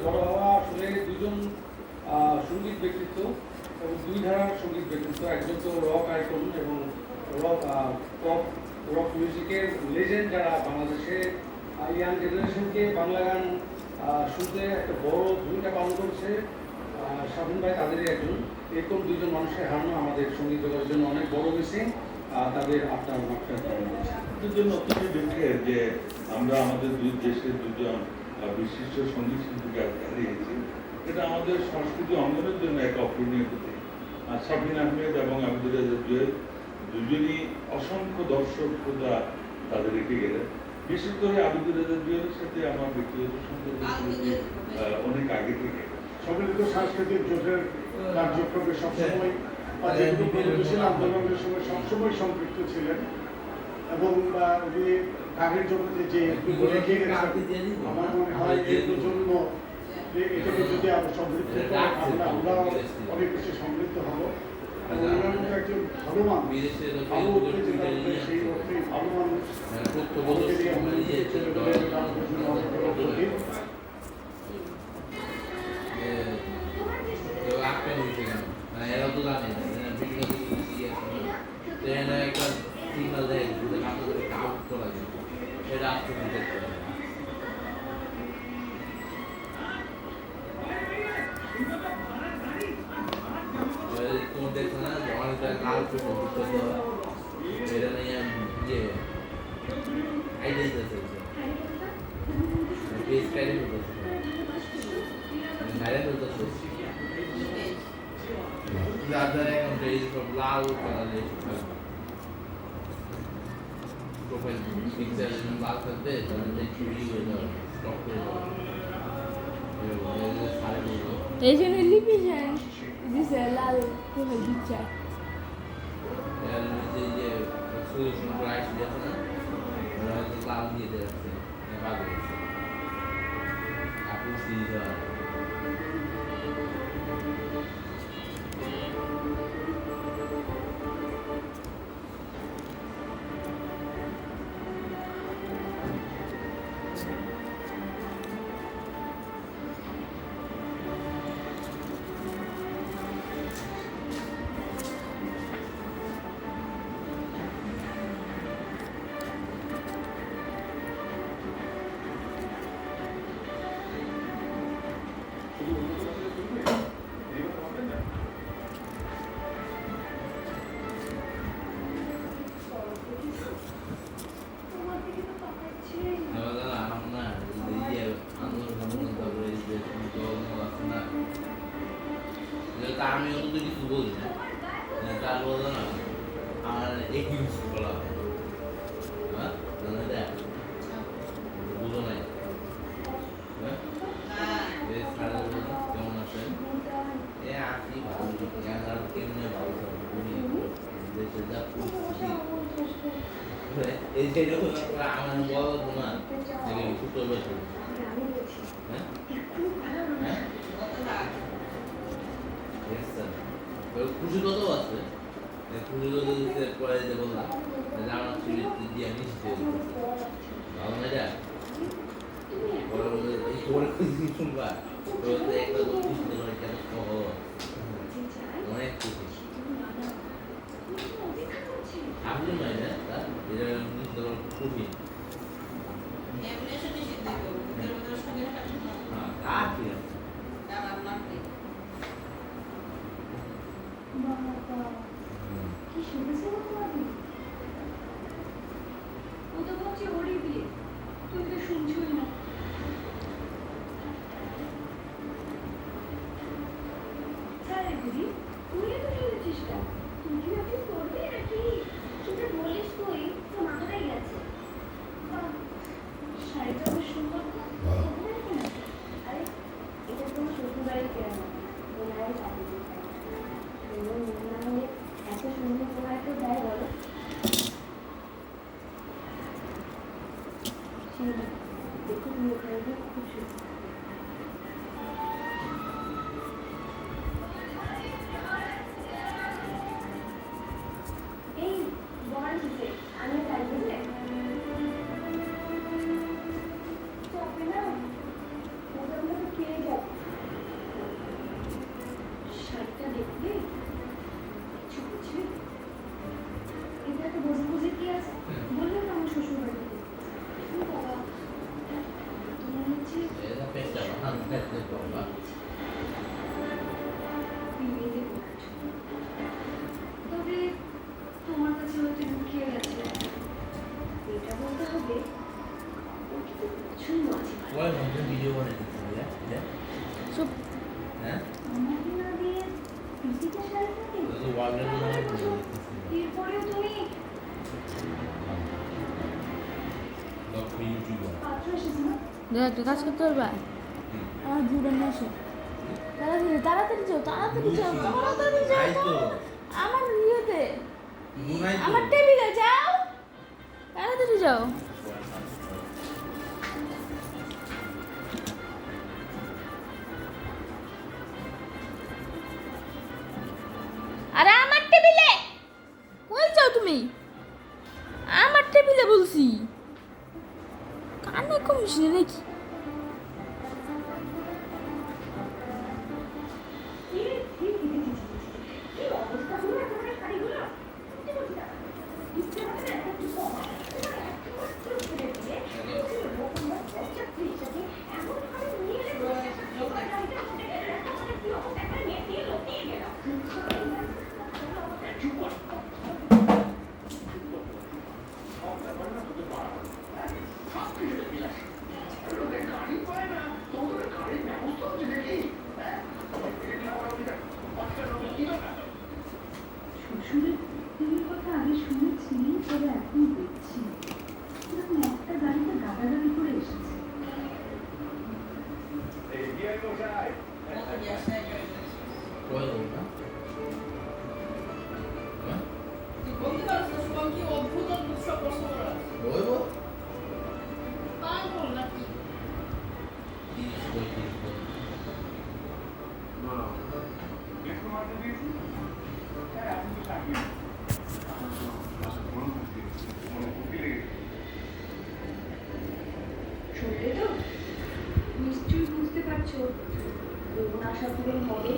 বড় হওয়া আসলে দুজন সঙ্গীত ব্যক্তিত্ব এবং দুই ধারার সঙ্গীত ব্যক্তিত্ব। একজন তো রক আইকন এবং রক পপ রক মিউজিকের লেজেন্ড, যারা বাংলাদেশে ইয়াং জেনারেশনকে বাংলা গান শুনতে একটা বড় ভূমিকা পালন করছে। স্বাধীন ভাই তাদেরই একজন। এরকম দুইজন মানুষের হারানো আমাদের সঙ্গীত জগতের জন্য অনেক বড় মিসিং। তাদের আত্মার মাত্রা এর জন্য অত্যন্ত দুঃখের যে আমরা আমাদের দুই দেশের দুজন বিশিষ্ট সঙ্গীত শিল্পীকে হারিয়েছি। এটা আমাদের সংস্কৃতি অঙ্গনের জন্য এক অপূরণীয় ক্ষতি। শাফিন আহমেদ এবং আব্দুল রাজ্জাক জুয়েল দুজনই অসংখ্য দর্শক শ্রোতা তাদের রেখে গেলেন। বিশেষ করে আব্দুল রাজ্জাক জুয়েলের সাথে আমার ব্যক্তিগত সম্পর্ক অনেক আগে থেকে। সম্মিলিত সাংস্কৃতিক জোটের কার্যক্রমে সবসময় প্রগতিশীল আন্দোলনের সঙ্গে সবসময় সম্পৃক্ত ছিলেন এবং উনি গানের জগতে যে রেখে গেছেন, আমার মনে হয় এই প্রজন্ম এটাকে যদি আমরা সমৃদ্ধ করি তাহলে আমরাও অনেক বেশি সমৃদ্ধ হব। এবং ওনার মতো একজন ভালো মানুষ, ভালো উঠতে যেটা সেই অর্থে ভালো মানুষ এরাও তো জানে না একটা সিগনাল দেয় আউট করা যায়, সেটা আজকে দেখতে হবে। তোমার দেখছো না অনেক লাল এটা নিয়ে যে আইডিয়া দিতেছে পেজ কাইডে করতেছে ভাইরাল করতেছে যার দ্বারা অ্যাকাউন্টে এই সব লাল কালারের প্রোফাইল পিকচার লাল থাকবে তাহলে চুরি হয়ে যাবে, স্টক করে যাবে। এই জন্য লিপি যায় দিছে লাল প্রোফাইল পিকচার। যে সলিউশন প্রাইস দেখো না ওরা হয়তো লাল দিয়ে দিচ্ছে বাদ দিচ্ছে আপু সিরিজ আমি অত কিছু বলি না, তার বলতো না আমার একই কিছু বলা হয় দেখ বুঝো নাই কেমন আছেন? এ আছি ভালো, কেমনে ভালো দেশে যা পরিস্থিতি এই সেরকম আমার বলবো না ছোট বয়সে। হ্যাঁ হ্যাঁ খুশি কত আছে, খুশি কত পরে যে বললাম আমার চুরি দিয়ে মিশতে ভালো না যা এই খবর শুনবা একটা মিশতে পারে কেন অনেক খুশি আপনি নয় না তার এটা মিশতে পারে খুশি হ্যাঁ ঠিক আছে। কি শুনেছে আমি ও তো বলছে ওরই বিয়ে, তুই তো শুনছই না। স্যার দিদি তুই তো শুনেছিস না, তুই কি ভাবছিস করবি নাকি? সেটা বলিস তুই, তোর মাথাটাই গেছে। শাড়িটা বেশ সুন্দর তো, আরে এটা তোমার শ্বশুর বাড়ি কেন ওনারাই পাঠিয়ে এত সুন্দর তোমার একটা দেয় বলো। দেখো তুমি ওখানে খুব সুন্দর। এই বল আমি তাই বললে তবে না ওটা আমরা খেয়ে যাবো। দেখতে পারবা বিয়ে করেছো। তবে তোমার কাছে হয়তো লুকিয়ে গেছে। এটা বলতে হবে ও কিন্তু প্রচুর মাঝে ওই মধ্যে ভিডিও বানিয়ে দিচ্ছি চুপ। হ্যাঁ আমাকে না দিয়ে পিসিকে শাড়ি থাকে তো ওয়ার্ল্ডের নামে ভিডিও এরপরেও তুমি দক্ষ ইউটিউবার পাত্র এসেছে না দেখ একটা কাজ করতে পারবা আমার জুড়ে না এসে তাড়াতাড়ি তাড়াতাড়ি যাও তাড়াতাড়ি যাও তাড়াতাড়ি যাও তাই তো আমার ইয়েতে গুনাই তো আমার টেবিলে যাও তাড়াতাড়ি যাও আরে আমার টেবিলে কই যাও তুমি আমার টেবিলে বলছি কানে কমিস নাকি কি অবস্থা হলো একেবারে শাড়িগুলো কি বলছি না ইচ্ছে হবে না একটু কম এমন ভাবে নিয়ে শ্বশুরের প্রেমের কথা আগে শুনেছি তবে এখন দেখছি এরকম একটা গাড়িতে গাদাগাদি করে এসেছে কই না হ্যাঁ বলতে পারছ না শুভম কি অদ্ভুত অদ্ভুত সব প্রশ্ন করা বই বল পাগল নাকি 30 35 শুনলে তো নিশ্চয়ই বুঝতে পারছো কোন আশা পূরণ হবে